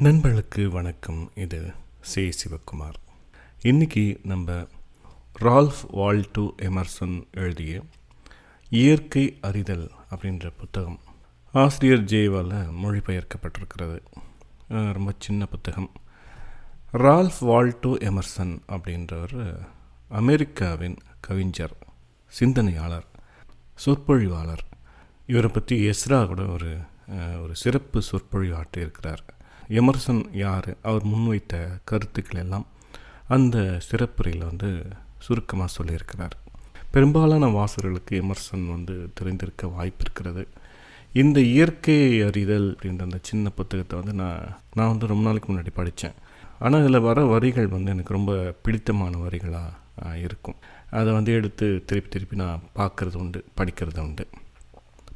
நண்பர்களுக்கு வணக்கம். இது சி சிவகுமார். இன்றைக்கி நம்ம ரால்ஃப் வால்டோ எமர்சன் எழுதிய இயற்கை அறிதல் அப்படின்ற புத்தகம் ஆசிரியர் ஜேவால் மொழிபெயர்க்கப்பட்டிருக்கிறது. ரொம்ப சின்ன புத்தகம். ரால்ஃப் வால்டோ எமர்சன் அப்படின்றவர் அமெரிக்காவின் கவிஞர், சிந்தனையாளர், சொற்பொழிவாளர். இவரை பற்றி எஸ்ரா கூட ஒரு சிறப்பு சொற்பொழிவு ஆற்றியிருக்கிறார். எமர்சன் யார், அவர் முன்வைத்த கருத்துக்கள் எல்லாம் அந்த சிறப்புரையில் சுருக்கமாக சொல்லியிருக்கிறார். பெரும்பாலான வாசகர்களுக்கு எமர்சன் தெரிந்திருக்க வாய்ப்பு இருக்கிறது. இந்த இயற்கை அறிதல் அப்படின்ற அந்த சின்ன புத்தகத்தை நான் ரொம்ப நாளைக்கு முன்னாடி படித்தேன். ஆனால் இதில் வர வரிகள் எனக்கு ரொம்ப பிடித்தமான வரிகளாக இருக்கும். அதை எடுத்து திருப்பி நான் பார்க்குறது உண்டு, படிக்கிறது உண்டு.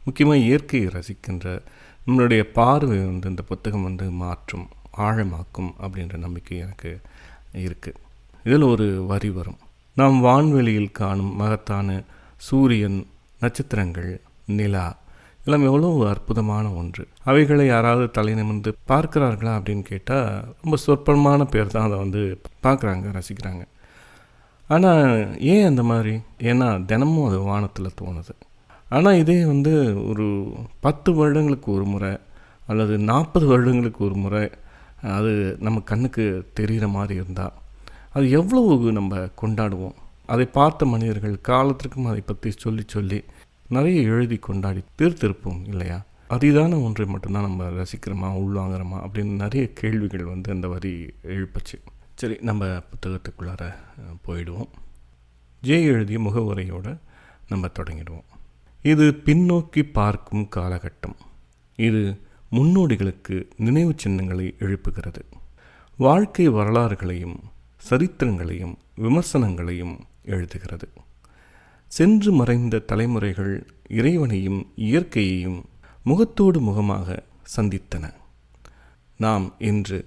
முக்கியமாக இயற்கையை ரசிக்கின்ற நம்மளுடைய பார்வை இந்த புத்தகம் மாற்றும், ஆழமாக்கும் அப்படின்ற நம்பிக்கை எனக்கு இருக்குது. இதில் ஒரு வரி வரும்: நாம் வான்வெளியில் காணும் மகத்தான சூரியன், நட்சத்திரங்கள், நிலா எல்லாம் எவ்வளோ அற்புதமான ஒன்று. அவைகளை யாராவது தலை நிமிர்ந்து பார்க்குறார்களா அப்படின்னு கேட்டால் ரொம்ப சொற்பமான பேர் தான் அதை பார்க்குறாங்க, ரசிக்கிறாங்க. ஆனால் ஏன் அந்த மாதிரி? ஏன்னா தினமும் அது வானத்தில் தோணுது. ஆனால் இதே ஒரு 10 வருடங்களுக்கு ஒரு முறை அல்லது 40 வருடங்களுக்கு ஒரு முறை அது நம்ம கண்ணுக்கு தெரிகிற மாதிரி இருந்தால் அது எவ்வளவு நம்ம கொண்டாடுவோம். அதை பார்த்த மனிதர்கள் காலத்திற்கும் அதை பற்றி சொல்லி நிறைய எழுதி கொண்டாடி தீர்த்திருப்போம் இல்லையா? அரிதான ஒன்றை மட்டும்தான் நம்ம ரசிக்கிறோமா, உள்வாங்கிறோமா அப்படின்னு நிறைய கேள்விகள் அந்த வரி எழுப்புச்சு. சரி, நம்ம புத்தகத்துக்குள்ளார போயிடுவோம். ஜே எழுதிய முகவுரையோடு நம்ம தொடங்கிடுவோம். இது பின்னோக்கி பார்க்கும் காலகட்டம். இது முன்னோடிகளுக்கு நினைவு சின்னங்களை எழுப்புகிறது. வாழ்க்கை வரலாறுகளையும் சரித்திரங்களையும் விமர்சனங்களையும் எழுதுகிறது. சென்று மறைந்த தலைமுறைகள் இறைவனையும் இயற்கையையும் முகத்தோடு முகமாக சந்தித்தன. நாம் இன்று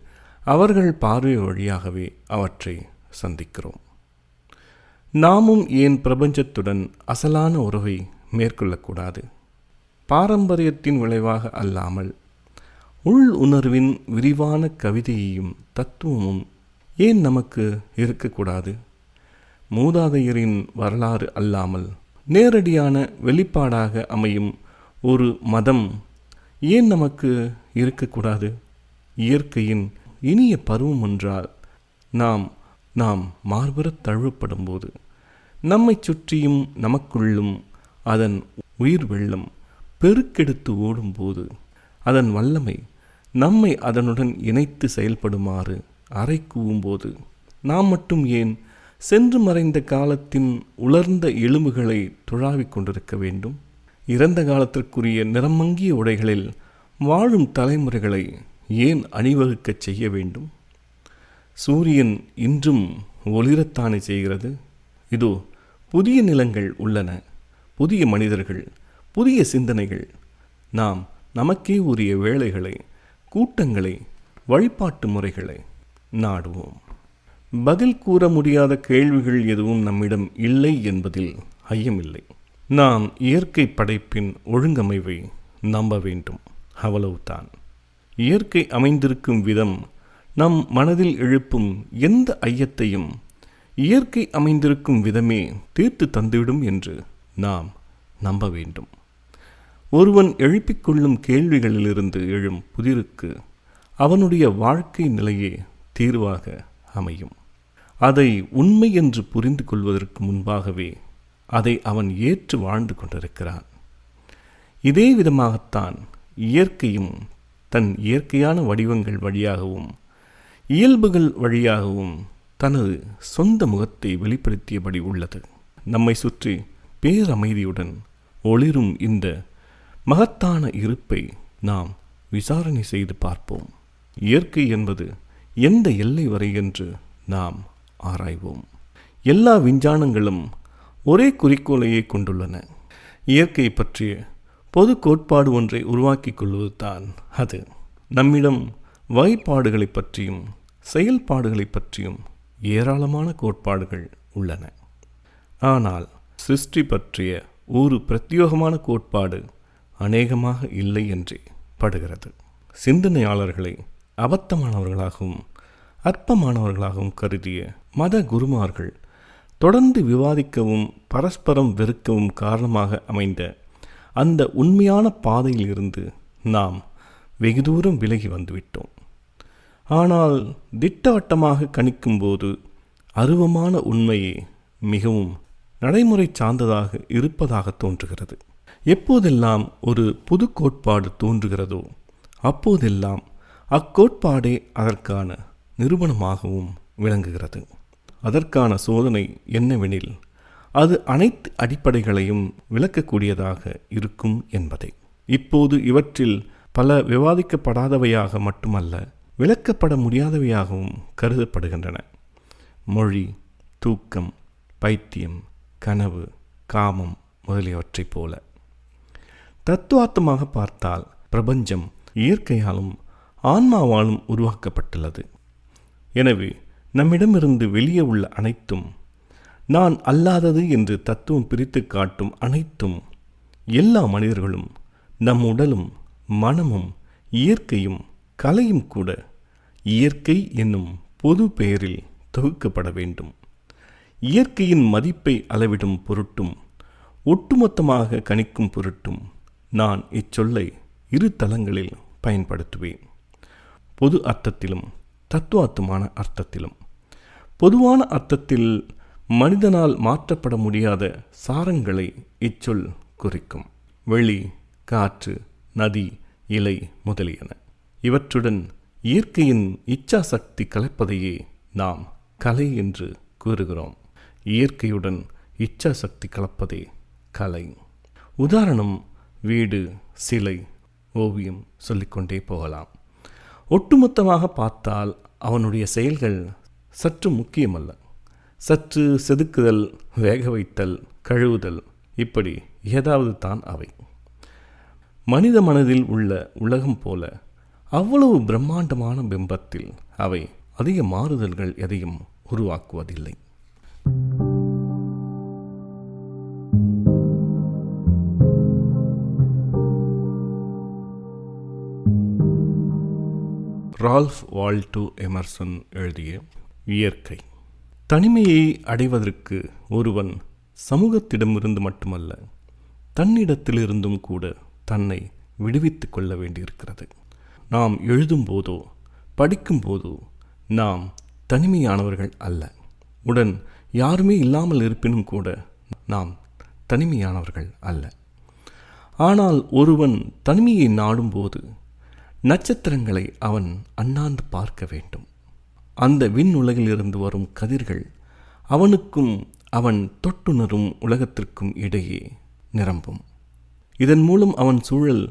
அவர்கள் பார்வை வழியாகவே அவற்றை சந்திக்கிறோம். நாமும் ஏன் பிரபஞ்சத்துடன் அசலான உறவை மேற்கொள்ளக்கூடாது? பாரம்பரியத்தின் விளைவாக அல்லாமல் உள் உணர்வின் விரிவான கவிதையையும் தத்துவமும் ஏன் நமக்கு இருக்கக்கூடாது? மூதாதையரின் வரலாறு அல்லாமல் நேரடியான வெளிப்பாடாக அமையும் ஒரு மதம் ஏன் நமக்கு இருக்கக்கூடாது? இயற்கையின் இனிய பருவம் என்றால் நாம் மார்புறத் தழுவப்படும் போது, நம்மை சுற்றியும் நமக்குள்ளும் அதன் உயிர் வெள்ளம் பெருக்கெடுத்து ஓடும்போது, அதன் வல்லமை நம்மை அதனுடன் இணைத்து செயல்படுமாறு அறை கூவும்போது, நாம் மட்டும் ஏன் சென்று மறைந்த காலத்தின் உலர்ந்த எலும்புகளை துழாவிக் கொண்டிருக்க வேண்டும்? இறந்த காலத்திற்குரிய நிறமங்கிய உடைகளில் வாழும் தலைமுறைகளை ஏன் அணிவகுக்கச் செய்ய வேண்டும்? சூரியன் இன்றும் ஒளிரத்தானே செய்கிறது. இதோ புதிய நிலங்கள் உள்ளன, புதிய மனிதர்கள், புதிய சிந்தனைகள். நாம் நமக்கே உரிய வேலைகளை, கூட்டங்களை, வழிபாட்டு முறைகளை நாடுவோம். பதில் கூற முடியாத கேள்விகள் எதுவும் நம்மிடம் இல்லை என்பதில் ஐயமில்லை. நாம் இயற்கை படைப்பின் ஒழுங்கமைவை நம்ப வேண்டும், அவ்வளவுதான். இயற்கை அமைந்திருக்கும் விதம் நம் மனதில் எழுப்பும் எந்த ஐயத்தையும் இயற்கை அமைந்திருக்கும் விதமே தீர்த்து தந்துவிடும் என்று நாம் நம்ப வேண்டும். ஒருவன் எழுப்பிக்கொள்ளும் கேள்விகளிலிருந்து எழும் புதிருக்கு அவனுடைய வாழ்க்கை நிலையே தீர்வாக அமையும். அதை உண்மை என்று புரிந்து கொள்வதற்கு முன்பாகவே அதை அவன் ஏற்று வாழ்ந்து கொண்டிருக்கிறான். இதே விதமாகத்தான் இயற்கையும் தன் இயற்கையான வடிவங்கள் வழியாகவும் இயல்புகள் வழியாகவும் தனது சொந்த முகத்தை வெளிப்படுத்தியபடி உள்ளது. நம்மை சுற்றி பேரமைதியுடன் ஒளிரும் இந்த மகத்தான இருப்பை நாம் விசாரணை செய்து பார்ப்போம். இயற்கை என்பது எந்த எல்லை வரை என்று நாம் ஆராய்வோம். எல்லா விஞ்ஞானங்களும் ஒரே குறிக்கோளையே கொண்டுள்ளன. இயற்கை பற்றிய பொது கோட்பாடு ஒன்றை உருவாக்கி கொள்வது தான் அது. நம்மிடம் வகைப்பாடுகளை பற்றியும் செயல்பாடுகளை பற்றியும் ஏராளமான கோட்பாடுகள் உள்ளன. ஆனால் சிருஷ்டி பற்றிய ஒரு பிரத்யேகமான கோட்பாடு அநேகமாக இல்லை என்றே படுகிறது. சிந்தனையாளர்களை அபத்தமானவர்களாகவும் அற்பமானவர்களாகவும் கருதிய மத குருமார்கள் தொடர்ந்து விவாதிக்கவும் பரஸ்பரம் வெறுக்கவும் காரணமாக அமைந்த அந்த உண்மையான பாதையில் இருந்து நாம் வெகு தூரம் விலகி வந்துவிட்டோம். ஆனால் திட்டவட்டமாக கணிக்கும்போது அருவமான உண்மையே மிகவும் நடைமுறை சார்ந்ததாக இருப்பதாக தோன்றுகிறது. எப்போதெல்லாம் ஒரு புது கோட்பாடு தோன்றுகிறதோ அப்போதெல்லாம் அக்கோட்பாடே அதற்கான நிரூபணமாகவும் விளங்குகிறது. அதற்கான சோதனை என்னவெனில் அது அனைத்து அடிப்படைகளையும் விளக்கக்கூடியதாக இருக்கும் என்பதே. இப்போது இவற்றில் பல விவாதிக்கப்படாதவையாக மட்டுமல்ல, விளக்கப்பட முடியாதவையாகவும் கருதப்படுகின்றன. மொழி, தூக்கம், பைத்தியம், கனவு, காமம் முதலியவற்றைப் போல. தத்துவார்த்தமாக பார்த்தால் பிரபஞ்சம் இயற்கையாலும் ஆன்மாவாலும் உருவாக்கப்பட்டுள்ளது. எனவே நம்மிடமிருந்து வெளியே உள்ள அனைத்தும், நான் அல்லாதது என்று தத்துவம் பிரித்து காட்டும் அனைத்தும், எல்லா மனிதர்களும், நம் உடலும் மனமும் இயற்கையும் கலையும் கூட இயற்கை என்னும் பொது பெயரில் தொகுக்கப்பட வேண்டும். இயற்கையின் மதிப்பை அளவிடும் பொருட்டும் ஒட்டுமொத்தமாக கணிக்கும் பொருட்டும் நான் இச்சொல்லை இரு தளங்களில் பயன்படுத்துவேன். பொது அர்த்தத்திலும் தத்துவார்த்தமான அர்த்தத்திலும். பொதுவான அர்த்தத்தில் மனிதனால் மாற்றப்பட முடியாத சாரங்களை இச்சொல் குறிக்கும். வெளி, காற்று, நதி, இலை முதலியன. இவற்றுடன் இயற்கையின் இச்சா சக்தி கலப்பதையே நாம் கலை என்று கூறுகிறோம். இயற்கையுடன் இச்சா சக்தி கலப்பதே கலை. உதாரணம், வீடு, சிலை, ஓவியம் சொல்லிக்கொண்டே போகலாம். ஒட்டுமொத்தமாக பார்த்தால் அவனுடைய செயல்கள் சற்று முக்கியமல்ல. சற்று செதுக்குதல், வேக வைத்தல், கழுவுதல், இப்படி ஏதாவது தான் அவை. மனித மனதில் உள்ள உலகம் போல அவ்வளவு பிரம்மாண்டமான பிம்பத்தில் அவை அதிக மாறுதல்கள் எதையும் உருவாக்குவதில்லை. ரால்ஃப் வால்டோ எமர்சன் எழுதிய இயற்கை. தனிமையை அடைவதற்கு ஒருவன் சமூகத்திடமிருந்து மட்டுமல்ல, தன்னிடத்திலிருந்தும் கூட தன்னை விடுவித்து கொள்ள வேண்டியிருக்கிறது. நாம் எழுதும்போதோ படிக்கும்போதோ நாம் தனிமையானவர்கள் அல்ல. உடன் யாருமே இல்லாமல் இருப்பினும் கூட நாம் தனிமையானவர்கள் அல்ல. ஆனால் ஒருவன் தனிமையை நாடும்போது நட்சத்திரங்களை அவன் அண்ணாந்து பார்க்க வேண்டும். அந்த விண் உலகிலிருந்து வரும் கதிர்கள் அவனுக்கும் அவன் தொட்டுணரும் உலகத்திற்கும் இடையே நிரம்பும். இதன் மூலம் அவன் சூழல்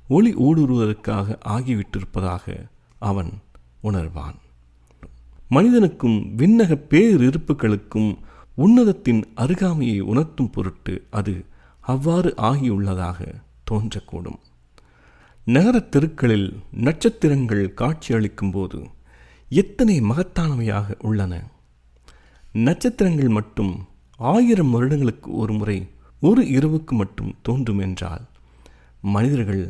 ஒளி ஊடுருவதற்காக ஆகிவிட்டிருப்பதாக அவன் உணர்வான். மனிதனுக்கும் விண்ணக பேரிருப்புகளுக்கும் உன்னதத்தின் அருகாமையை உணர்த்தும் பொருட்டு அது அவ்வாறு ஆகியுள்ளதாக தோன்றக்கூடும். நகர தெருக்களில் நட்சத்திரங்கள் காட்சியளிக்கும் போது எத்தனை மகத்தானவையாக உள்ளன! நட்சத்திரங்கள் மட்டும் 1000 வருடங்களுக்கு ஒரு முறை ஒரு இரவுக்கு மட்டும் தோன்றும் என்றால் மனிதர்கள்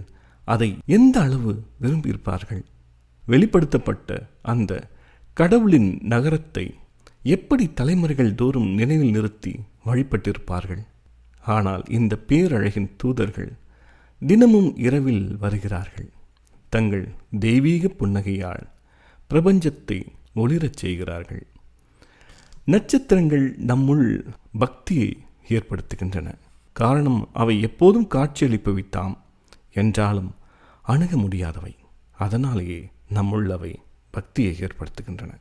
அதை எந்த அளவு விரும்பியிருப்பார்கள்? வெளிப்படுத்தப்பட்ட அந்த கடவுளின் நகரத்தை எப்படி தலைமுறைகள் தோறும் நினைவில் நிறுத்தி வழிபட்டிருப்பார்கள்? ஆனால் இந்த பேரழகின் தூதர்கள் தினமும் இரவில் வருகிறார்கள். தங்கள் தெய்வீக புன்னகையால் பிரபஞ்சத்தை ஒளிரச் செய்கிறார்கள். நட்சத்திரங்கள் நம்முள் பக்தியை ஏற்படுத்துகின்றன. காரணம், அவை எப்போதும் காட்சியளிப்பவைத்தாம், என்றாலும் அணுக முடியாதவை. அதனாலேயே நம்முள் அவை பக்தியை ஏற்படுத்துகின்றன.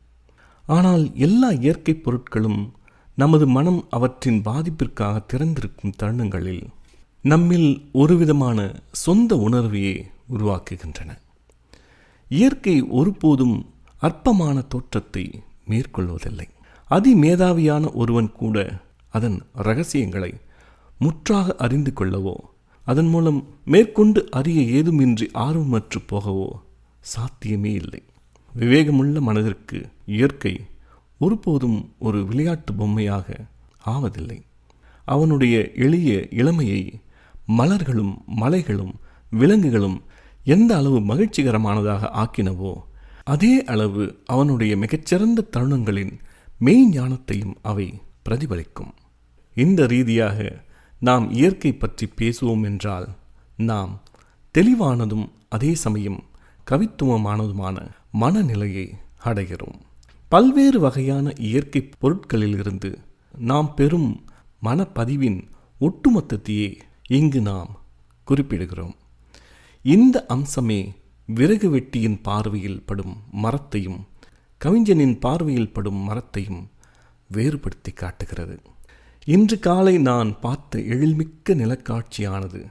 ஆனால் எல்லா இயற்கை பொருட்களும் நமது மனம் அவற்றின் பாதிப்பிற்காக திறந்திருக்கும் தருணங்களில் நம்மில் ஒருவிதமான சொந்த உணர்வையே உருவாக்குகின்றன. இயற்கை ஒருபோதும் அற்பமான தோற்றத்தை மேற்கொள்வதில்லை. அதிமேதாவியான ஒருவன் கூட அதன் இரகசியங்களை முற்றாக அறிந்து கொள்ளவோ அதன் மூலம் மேற்கொண்டு அறிய ஏதுமின்றி ஆர்வமற்று போகவோ சாத்தியமே இல்லை. விவேகமுள்ள மனதிற்கு இயற்கை ஒருபோதும் ஒரு விளையாட்டு பொம்மையாக ஆவதில்லை. அவனுடைய எளிய இளமையை மலர்களும் மலைகளும் விலங்குகளும் எந்த அளவு மகிழ்ச்சிகரமானதாக ஆக்கினவோ அதே அளவு அவனுடைய மிகச்சிறந்த தருணங்களின் மெய்ஞானத்தையும் அவை பிரதிபலிக்கும். இந்த ரீதியாக நாம் இயற்கை பற்றி பேசுவோம் என்றால் நாம் தெளிவானதும் அதே சமயம் கவித்துவமானதுமான மனநிலையை அடைகிறோம். பல்வேறு வகையான இயற்கை பொருட்களிலிருந்து நாம் பெறும் மனப்பதிவின் ஒட்டுமொத்தத்தையே இங்கு நாம் குறிப்பிடுகிறோம். இந்த அம்சமே விறகு வெட்டியின் பார்வையில் படும் மரத்தையும் கவிஞனின் பார்வையில் படும் மரத்தையும் வேறுபடுத்தி காட்டுகிறது. இன்று காலை நான் பார்த்த எழில்மிக்க நிலக்காட்சியானது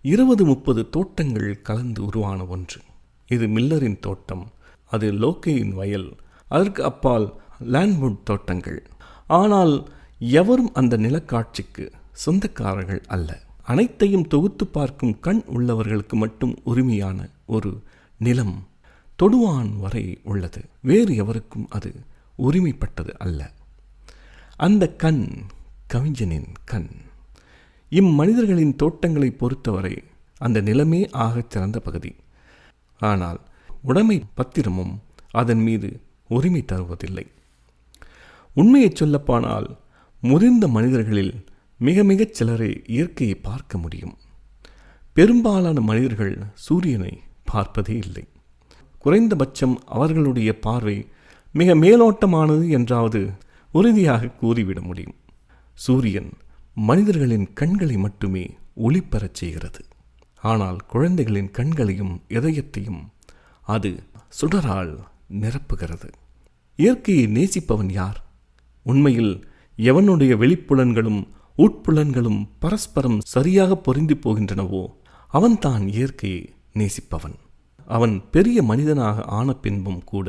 20-30 தோட்டங்கள் கலந்து உருவான ஒன்று. இது மில்லரின் தோட்டம், அது லோக்கேயின் வயல், அதற்கு அப்பால் லேண்ட்வுட் தோட்டங்கள். ஆனால் எவரும் அந்த நிலக்காட்சிக்கு சொந்தக்காரர்கள் அல்ல. அனைத்தையும் தொகுத்து பார்க்கும் கண் உள்ளவர்களுக்கு மட்டும் உரிமையான ஒரு நிலம் தொடுவான் வரை உள்ளது. வேறு எவருக்கும் அது உரிமைப்பட்டது அல்ல. அந்த கண் கவிஞனின் கண். இம்மனிதர்களின் தோட்டங்களை பொறுத்தவரை அந்த நிலமே ஆகச் சிறந்த பகுதி. ஆனால் உடைமை பத்திரமும் அதன் மீது உரிமை தருவதில்லை. உண்மையை சொல்லப்போனால் முதிர்ந்த மனிதர்களில் மிக மிகச் சிலரை இயற்கையை பார்க்க முடியும். பெரும்பாலான மனிதர்கள் சூரியனை பார்ப்பதே இல்லை. குறைந்தபட்சம் அவர்களுடைய பார்வை மிக மேலோட்டமானது என்றாவது உறுதியாக கூறிவிட முடியும். சூரியன் மனிதர்களின் கண்களை மட்டுமே ஒளிபெறச் செய்கிறது. ஆனால் குழந்தைகளின் கண்களையும் இதயத்தையும் அது சுடரால் நிரப்புகிறது. இயற்கையை நேசிப்பவன் யார்? உண்மையில் எவனுடைய வெளிப்புலன்களும் உட்புலன்களும் பரஸ்பரம் சரியாக பொருந்தி போகின்றனவோ அவன்தான் இயற்கையை நேசிப்பவன். அவன் பெரிய மனிதனாக ஆன பின்பும் கூட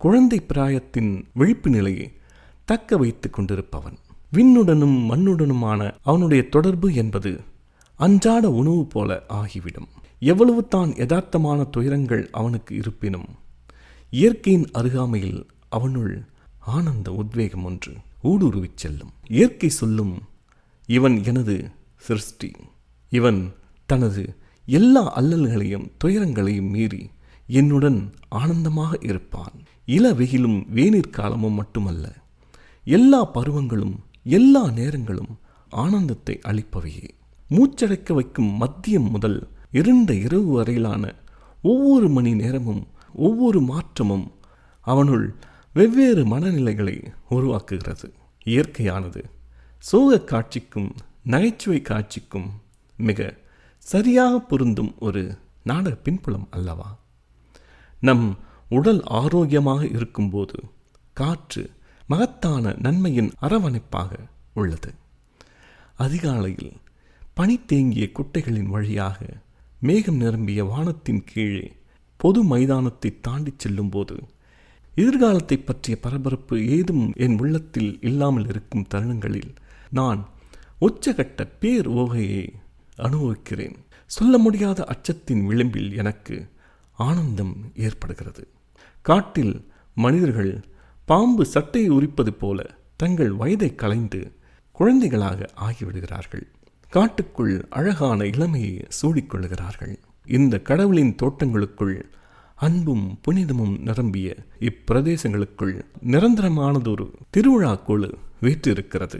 குழந்தை பிராயத்தின் விழிப்பு நிலையை தக்க வைத்து கொண்டிருப்பவன். விண்ணுடனும் மண்ணுடனுமான அவனுடைய தொடர்பு என்பது அன்றாட உணவு போல ஆகிவிடும். எவ்வளவு தான் யதார்த்தமான துயரங்கள் அவனுக்கு இருப்பினும் இயற்கையின் அருகாமையில் அவனுள் ஆனந்த உத்வேகம் ஒன்று ஊடுருவிச் செல்லும். இயற்கை சொல்லும், இவன் எனது சிருஷ்டி. இவன் தனது எல்லா அல்லல்களையும் துயரங்களையும் மீறி என்னுடன் ஆனந்தமாக இருப்பான். இள வெயிலும் வேநீர் காலமும் மட்டுமல்ல, எல்லா பருவங்களும் எல்லா நேரங்களும் ஆனந்தத்தை அளிப்பவையே. மூச்சடைக்க வைக்கும் மத்தியம் முதல் இருண்ட இரவு வரையிலான ஒவ்வொரு மணி நேரமும் ஒவ்வொரு மாற்றமும் அவனுள் வெவ்வேறு மனநிலைகளை உருவாக்குகிறது. இயற்கையானது சோக காட்சிக்கும் நகைச்சுவை காட்சிக்கும் மிக சரியாக பொருந்தும் ஒரு நாடக பின்புலம் அல்லவா? நம் உடல் ஆரோக்கியமாக இருக்கும்போது காற்று மகத்தான நன்மையின் அரவணைப்பாக உள்ளது. அதிகாலையில் பனி தேங்கிய குட்டைகளின் வழியாக மேகம் நிரம்பிய வானத்தின் கீழே பொது மைதானத்தை தாண்டி செல்லும்போது எதிர்காலத்தை பற்றிய பரபரப்பு ஏதும் என் உள்ளத்தில் இல்லாமல் இருக்கும் தருணங்களில் நான் உச்சகட்ட பேர் ஓகையை அனுபவிக்கிறேன். சொல்ல முடியாத அச்சத்தின் விளிம்பில் எனக்கு ஆனந்தம் ஏற்படுகிறது. காட்டில் மனிதர்கள் பாம்பு சட்டையை உரிப்பது போல தங்கள் வயதை களைந்து குழந்தைகளாக ஆகிவிடுகிறார்கள். காட்டுக்குள் அழகான இளமையை சூடிக்கொள்ளுகிறார்கள். இந்த கடவுளின் தோட்டங்களுக்குள் அன்பும் புனிதமும் நிரம்பிய இப்பிரதேசங்களுக்குள் நிரந்தரமானதொரு திருவிழா குழு வீற்றிருக்கிறது.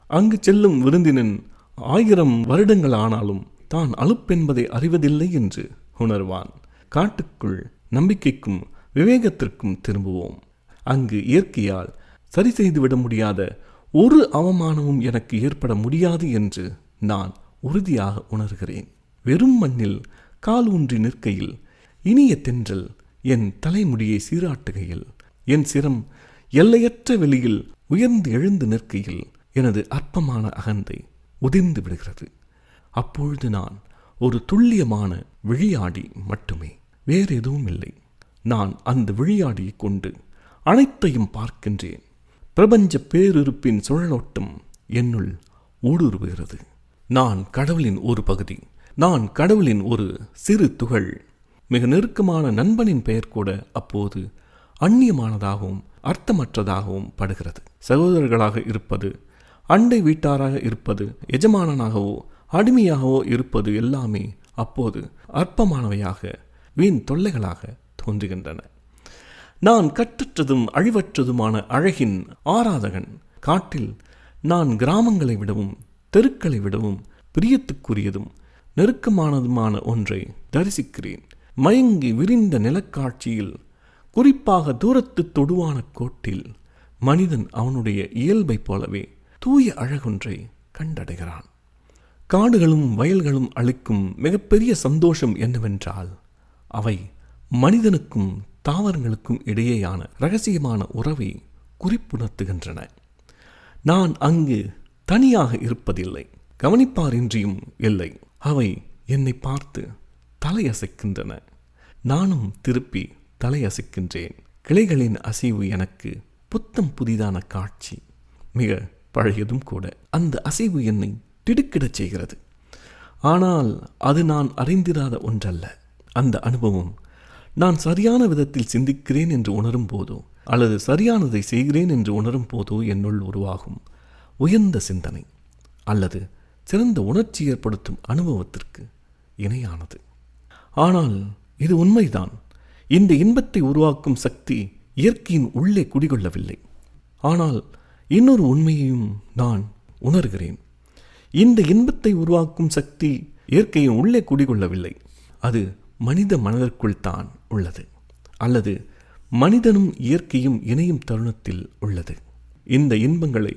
அங்கு செல்லும் விருந்தினன் 1000 வருடங்கள் ஆனாலும் தான் அலுப்பென்பதை அறிவதில்லை என்று உணர்வான். காட்டுக்குள் நம்பிக்கைக்கும் விவேகத்திற்கும் திரும்புவோம். அங்கு இயற்கையால் சரி செய்துவிட முடியாத ஒரு அவமானமும் எனக்கு ஏற்பட முடியாது என்று நான் உறுதியாக உணர்கிறேன். வெறும் மண்ணில் கால் ஊன்றி நிற்கையில் இனிய தென்றல் என் தலைமுடியை சீராட்டுகையில், என் சிரம் எல்லையற்ற வெளியில் உயர்ந்து எழுந்து நிற்கையில் எனது அற்பமான அகந்தை உதிர்ந்து விடுகிறது. அப்பொழுது நான் ஒரு துல்லியமான விழியாடி மட்டுமே, வேறு எதுவும் இல்லை. நான் அந்த விழியாடியை கொண்டு அனைத்தையும் பார்க்கின்றேன். பிரபஞ்ச பேரிருப்பின் சுழலோட்டம் என்னுள் ஊடுருவுகிறது. நான் கடவுளின் ஒரு பகுதி. நான் கடவுளின் ஒரு சிறு துகள். மிக நெருக்கமான நண்பனின் பெயர் கூட அப்போது அந்நியமானதாகவும் அர்த்தமற்றதாகவும் படுகிறது. சகோதரர்களாக இருப்பது, அண்டை வீட்டாராக இருப்பது, எஜமானனாகவோ அடிமையாகவோ இருப்பது எல்லாமே அப்போது அற்பமானவையாக வீண் தொல்லைகளாக தோன்றுகின்றன. நான் கற்றற்றதும் அழிவற்றதுமான அழகின் ஆராதகன். காட்டில் நான் கிராமங்களை விடவும் தெருக்களை விடவும் பிரியத்துக்குரியதும் நெருக்கமானதுமான ஒன்றை தரிசிக்கிறேன். மயங்கி விரிந்த நிலக்காட்சியில், குறிப்பாக தூரத்து தொடுவான கோட்டில், மனிதன் அவனுடைய இயல்பை போலவே தூய அழகொன்றை கண்டடைகிறான். காடுகளும் வயல்களும் அளிக்கும் மிகப்பெரிய சந்தோஷம் என்னவென்றால், அவை மனிதனுக்கும் தாவரங்களுக்கும் இடையேயான இரகசியமான உறவை குறிப்புணர்த்துகின்றன. நான் அங்கு தனியாக இருப்பதில்லை, கவனிப்பாரின்றியும் இல்லை. அவை என்னை பார்த்து தலையசைக்கின்றன, நானும் திருப்பி தலையசைக்கின்றேன். கிளைகளின் அசைவு எனக்கு புத்தம் புதிதான காட்சி, மிக பழையதும் கூட. அந்த அசைவு என்னை திடுக்கிடச் செய்கிறது. ஆனால் அது நான் அறிந்திராத ஒன்றல்ல. அந்த அனுபவம் நான் சரியான விதத்தில் சிந்திக்கிறேன் என்று உணரும் போதோ, அல்லது சரியானதை செய்கிறேன் என்று உணரும் போதோ என்னுள் உருவாகும் உயர்ந்த சிந்தனை அல்லது சிறந்த உணர்ச்சி ஏற்படுத்தும் அனுபவத்திற்கு இணையானது. ஆனால் இது உண்மைதான். இந்த இன்பத்தை உருவாக்கும் சக்தி இயற்கையின் உள்ளே குடிகொள்ளவில்லை. ஆனால் இன்னொரு உண்மையையும் நான் உணர்கிறேன். இந்த இன்பத்தை உருவாக்கும் சக்தி இயற்கையின் உள்ளே குடிகொள்ளவில்லை. அது மனித மனதிற்குள் தான் உள்ளது, அல்லது மனிதனும் இயற்கையும் இணையும் தருணத்தில் உள்ளது. இந்த இன்பங்களை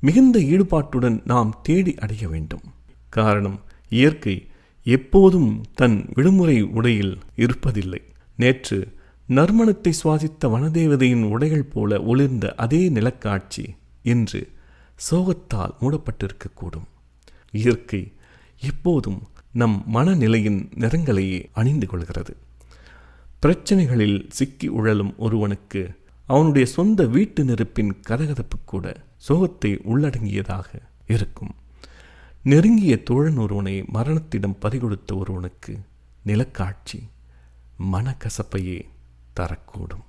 மிகுந்த ஈடுபாட்டுடன் நாம் தேடி அடைய வேண்டும். காரணம், இயற்கை எப்போதும் தன் விடுமுறை உடையில் இருப்பதில்லை. நேற்று நறுமணத்தை சுவாசித்த வனதேவதையின் உடைகள் போல ஒளிர்ந்த அதே நிலக்காட்சி இன்று சோகத்தால் மூடப்பட்டிருக்கக்கூடும். இயற்கை எப்போதும் நம் மனநிலையின் நிறங்களையே அணிந்து கொள்கிறது. பிரச்சனைகளில் சிக்கி உழலும் ஒருவனுக்கு அவனுடைய சொந்த வீட்டு நெருப்பின் கதகதப்பு கூட சோகத்தை உள்ளடங்கியதாக இருக்கும். நெருங்கிய தோழன் ஒருவனை மரணத்திடம் பறிகொடுத்த ஒருவனுக்கு நிலக்காட்சி மனக்கசப்பையே தரக்கூடும்.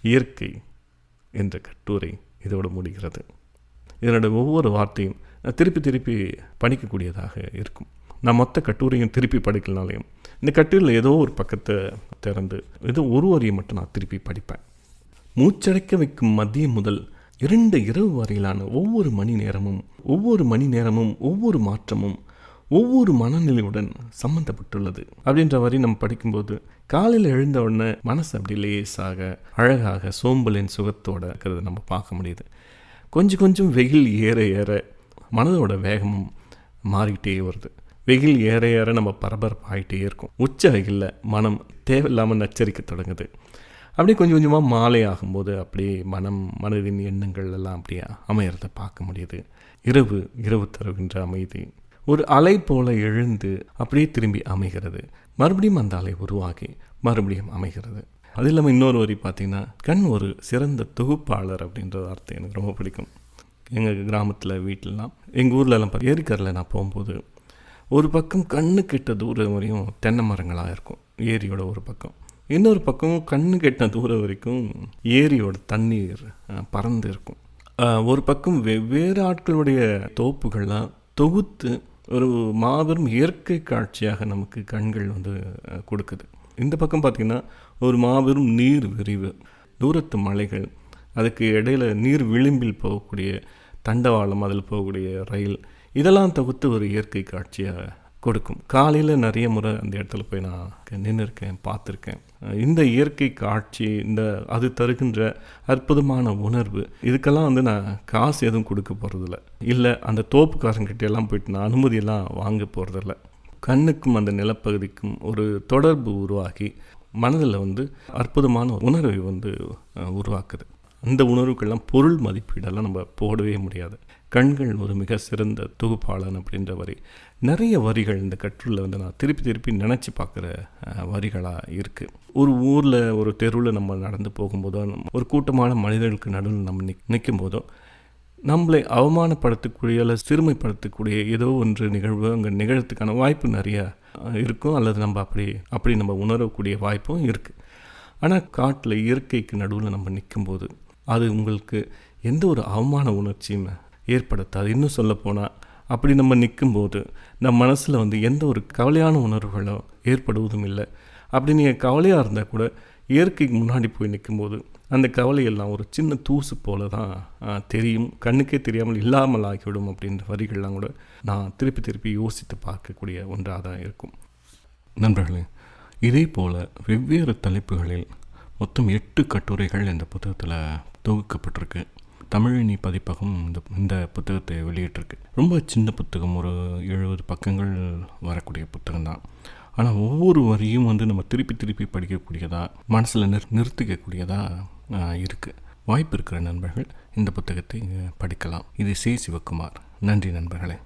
இயற்கை என்ற கட்டுரை இதோடு முடிகிறது. இதனோட ஒவ்வொரு வார்த்தையும் திருப்பி திருப்பி படிக்கக்கூடியதாக இருக்கும். நான் மொத்த கட்டுரையும் திருப்பி படிக்கலனாலையும் இந்த கட்டுரையில் ஏதோ ஒரு பக்கத்தை திறந்து ஏதோ ஒரு வரியை மட்டும் நான் திருப்பி படிப்பேன். மூச்சடைக்க வைக்கும் மதியம் முதல் 2 இரவு வரையிலான ஒவ்வொரு மணி நேரமும் ஒவ்வொரு மாற்றமும் ஒவ்வொரு மனநிலையுடன் சம்பந்தப்பட்டுள்ளது அப்படின்ற வரி நம்ம படிக்கும்போது காலையில் எழுந்த உடனே மனசு அப்படி லேசாக அழகாக சோம்பலின் சுகத்தோடு இருக்கிறத நம்ம பார்க்க முடியுது. கொஞ்சம் கொஞ்சம் வெயில் ஏற ஏற மனதோட வேகமும் மாறிக்கிட்டே வருது. வெயில் ஏற ஏற நம்ம பரபரப்பாகிட்டே இருக்கும். உச்ச வெயிலில் மனம் தேவையில்லாமல் நச்சரிக்க தொடங்குது. அப்படியே கொஞ்சம் கொஞ்சமாக மாலை ஆகும்போது அப்படியே மனதின் எண்ணங்கள் எல்லாம் அப்படியே அமையறத பார்க்க முடியுது. இரவு தருகின்ற அமைதி ஒரு அலை போல எழுந்து அப்படியே திரும்பி அமைகிறது. மறுபடியும் அந்த அலை உருவாகி மறுபடியும் அமைகிறது. அது இல்லாமல் இன்னொரு வரி பார்த்திங்கன்னா, கண் ஒரு சிறந்த தொகுப்பாளர் அப்படின்ற வார்த்தை எனக்கு ரொம்ப பிடிக்கும். எங்கள் கிராமத்தில் வீட்டிலலாம் எங்கள் ஊர்லலாம் ஏரிக்கரில் நான் போகும்போது ஒரு பக்கம் கண்ணு கெட்ட தூரம் வரையும் தென்னை மரங்களாக இருக்கும் ஏரியோட ஒரு பக்கம். இன்னொரு பக்கம் கண்ணு கெட்ட தூரம் வரைக்கும் ஏரியோட தண்ணீர் பறந்து இருக்கும். ஒரு பக்கம் வெவ்வேறு ஆட்களுடைய தோப்புகள்லாம் தொகுத்து ஒரு மாபெரும் இயற்கை காட்சியாக நமக்கு கண்கள் கொடுக்குது. இந்த பக்கம் பார்த்திங்கன்னா ஒரு மாபெரும் நீர் விரிவு, தூரத்து மலைகள், அதுக்கு இடையில் நீர் விளிம்பில் போகக்கூடிய தண்டவாளம், அதில் போகக்கூடிய ரயில், இதெல்லாம் தொகுத்து ஒரு இயற்கை காட்சியாக கொடுக்கும். காலையில் நிறைய முறை அந்த இடத்துல போய் நான் நின்றுருக்கேன், பார்த்துருக்கேன். இந்த இயற்கை காட்சி, அது தருகின்ற அற்புதமான உணர்வு, இதுக்கெல்லாம் நான் காசு எதுவும் கொடுக்க போகிறதில்ல. இல்லை அந்த தோப்புக்காரங்கிட்ட எல்லாம் போயிட்டு நான் அனுமதியெல்லாம் வாங்க போகிறதில்ல. கண்ணுக்கும் அந்த நிலப்பகுதிக்கும் ஒரு தொடர்பு உருவாகி மனதில் அற்புதமான உணர்வை உருவாக்குது. அந்த உணர்வுக்கெல்லாம் பொருள் மதிப்பீடெல்லாம் நம்ம போடவே முடியாது. கண்கள் ஒரு மிக சிறந்த தொகுப்பாளன் அப்படின்ற வரி, நிறைய வரிகள் இந்த கட்டுரையில் நான் திருப்பி நினச்சி பார்க்குற வரிகளாக இருக்குது. ஒரு ஊரில் ஒரு தெருவில் நம்ம நடந்து போகும்போதோ, ஒரு கூட்டமான மனிதர்களுக்கு நடுவில் நம்ம நிற்கும் போதோ, நம்மளை அவமானப்படுத்தக்கூடிய அல்லது சிறுமைப்படுத்தக்கூடிய ஏதோ ஒன்று நிகழ்வு அங்கே நிகழ்றதுக்கான வாய்ப்பு நிறையா இருக்கும். அல்லது நம்ம அப்படி நம்ம உணரக்கூடிய வாய்ப்பும் இருக்குது. ஆனால் காட்டில் இயற்கைக்கு நடுவில் நம்ம நிற்கும்போது அது உங்களுக்கு எந்த ஒரு அவமான உணர்ச்சியும் ஏற்படுத்தாது. இன்னும் சொல்லப்போனால் அப்படி நம்ம நிற்கும்போது நம்ம மனசில் எந்த ஒரு கவலையான உணர்வுகளோ ஏற்படுவதும் இல்லை. அப்படி நீங்கள் கவலையாக இருந்தால் கூட இயற்கைக்கு முன்னாடி போய் நிற்கும்போது அந்த கவலையெல்லாம் ஒரு சின்ன தூசு போல தான் தெரியும், கண்ணுக்கே தெரியாமல் இல்லாமல் ஆகிவிடும் அப்படின்ற வரிகள்லாம் கூட நான் திருப்பி திருப்பி யோசித்து பார்க்கக்கூடிய ஒன்றாக தான் இருக்கும். நண்பர்களே, இதே போல் வெவ்வேறு தலைப்புகளில் மொத்தம் 8 கட்டுரைகள் இந்த புத்தகத்தில் தொகுக்கப்பட்டிருக்கு. தமிழினி பதிப்பகம் இந்த புத்தகத்தை வெளியிட்டிருக்கு. ரொம்ப சின்ன புத்தகம், ஒரு 70 பக்கங்கள் வரக்கூடிய புத்தகம் தான். ஆனால் ஒவ்வொரு வரியும் நம்ம திருப்பி திருப்பி படிக்கக்கூடியதா, மனசில் நிறுத்திக்கக்கூடியதாக இருக்குது. வாய்ப்பு இருக்கிற நண்பர்கள் இந்த புத்தகத்தை படிக்கலாம். இது சி. சிவகுமார். நன்றி நண்பர்களே.